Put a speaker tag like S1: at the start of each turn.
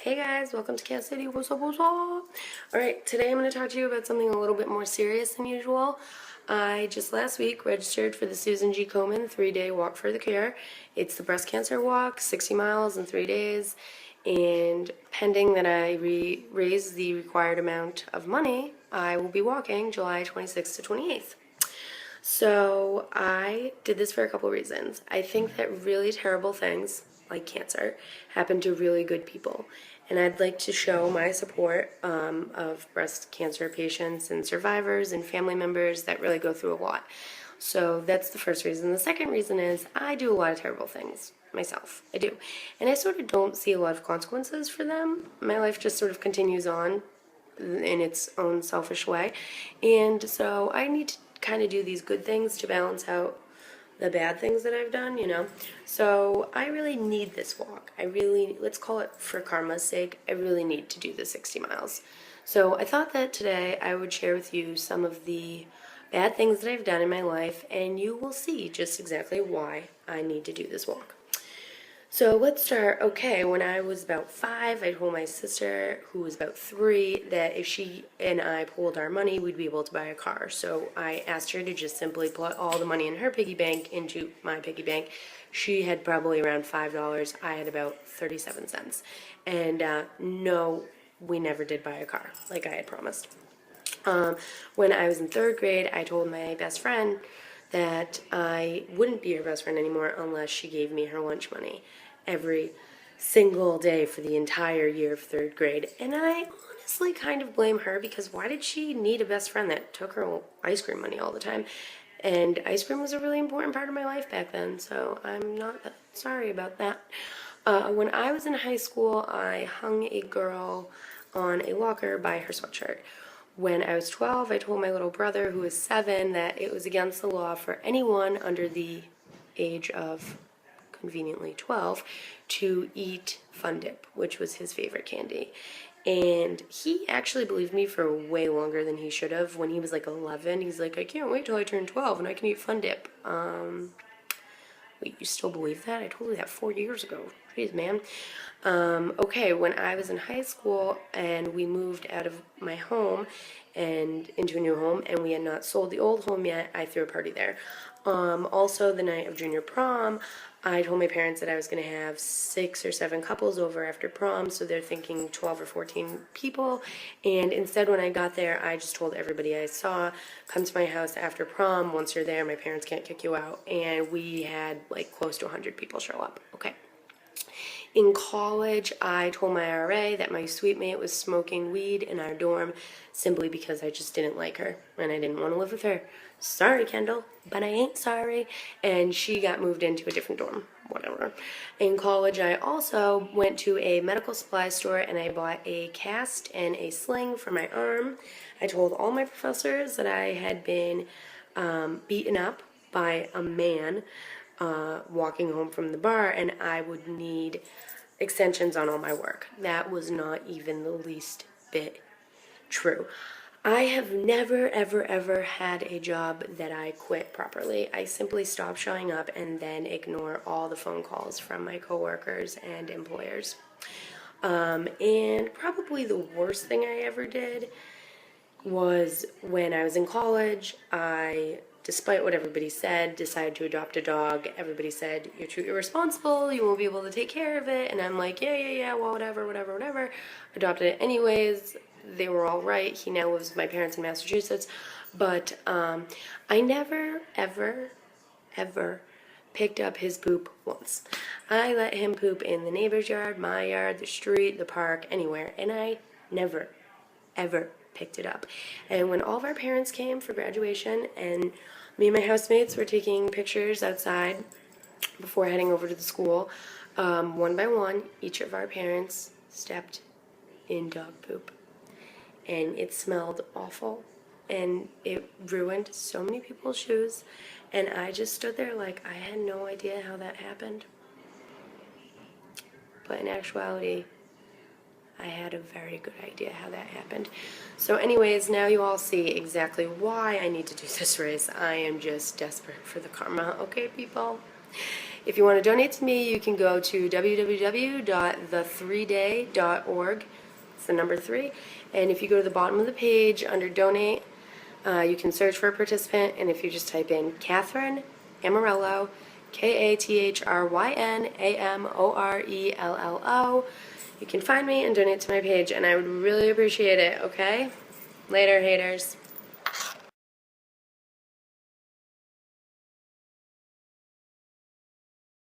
S1: Hey guys, welcome to Cat City. What's up, what's up? Alright, today I'm going to talk to you about something a little bit more serious than usual. I just last week registered for the Susan G. Komen 3-day walk for the cure. It's the breast cancer walk, 60 miles in 3 days. And pending that I raise the required amount of money, I will be walking July 26th to 28th. So I did this for a couple reasons. I think that really terrible things, like cancer, happen to really good people. And I'd like to show my support of breast cancer patients and survivors and family members that really go through a lot. So that's the first reason. The second reason is I do a lot of terrible things myself. I do. And I sort of don't see a lot of consequences for them. My life just sort of continues on in its own selfish way. And so I need to kind of do these good things to balance out the bad things that I've done, you know. So I really need this walk. Let's call it for karma's sake, I really need to do the 60 miles. So I thought that today I would share with you some of the bad things that I've done in my life, and you will see just exactly why I need to do this walk. So let's start. Okay, when I was about 5, I told my sister, who was about 3, that if she and I pooled our money, we'd be able to buy a car. So I asked her to just simply put all the money in her piggy bank into my piggy bank. She had probably around $5. I had about 37 cents. And no, we never did buy a car, like I had promised. When I was in 3rd grade, I told my best friend that I wouldn't be her best friend anymore unless she gave me her lunch money every single day for the entire year of 3rd grade. And I honestly kind of blame her, because why did she need a best friend that took her ice cream money all the time? And ice cream was a really important part of my life back then, so I'm not sorry about that. When I was in high school, I hung a girl on a locker by her sweatshirt. When I was 12, I told my little brother, who was 7, that it was against the law for anyone under the age of conveniently 12 to eat Fun Dip, which was his favorite candy. And he actually believed me for way longer than he should have. When he was like 11, he's like, I can't wait till I turn 12 and I can eat Fun Dip. Wait, you still believe that? I told you that 4 years ago. Jeez, man. Okay, when I was in high school and we moved out of my home and into a new home, and we had not sold the old home yet, I threw a party there. Also, the night of junior prom, I told my parents that I was going to have 6 or 7 couples over after prom, so they're thinking 12 or 14 people. And instead, when I got there, I just told everybody I saw, come to my house after prom. Once you're there, my parents can't kick you out. And we had like close to 100 people show up. Okay. In college, I told my RA that my suite mate was smoking weed in our dorm simply because I just didn't like her and I didn't want to live with her. Sorry, Kendall, but I ain't sorry. And she got moved into a different dorm. Whatever. In college, I also went to a medical supply store and I bought a cast and a sling for my arm. I told all my professors that I had been beaten up by a man walking home from the bar, and I would need extensions on all my work. That was not even the least bit true. I have never, ever, ever had a job that I quit properly. I simply stop showing up and then ignore all the phone calls from my coworkers and employers. And probably the worst thing I ever did was when I was in college. Despite what everybody said, decided to adopt a dog. Everybody said, you're too irresponsible, you won't be able to take care of it. And I'm like, yeah, well, whatever. Adopted it anyways. They were all right. He now lives with my parents in Massachusetts. But I never, ever picked up his poop once. I let him poop in the neighbor's yard, my yard, the street, the park, anywhere. And I never, ever picked it up. And when all of our parents came for graduation and me and my housemates were taking pictures outside before heading over to the school, one by one, each of our parents stepped in dog poop. And it smelled awful. And it ruined so many people's shoes. And I just stood there like I had no idea how that happened. But in actuality, I had a very good idea how that happened. So anyways, now you all see exactly why I need to do this race. I am just desperate for the karma, okay, people? If you want to donate to me, you can go to www.the3day.org. It's the number 3. And if you go to the bottom of the page under donate, you can search for a participant, and if you just type in Kathryn Amorello, KathrynAmorello, you can find me and donate to my page, and I would really appreciate it, okay? Later, haters.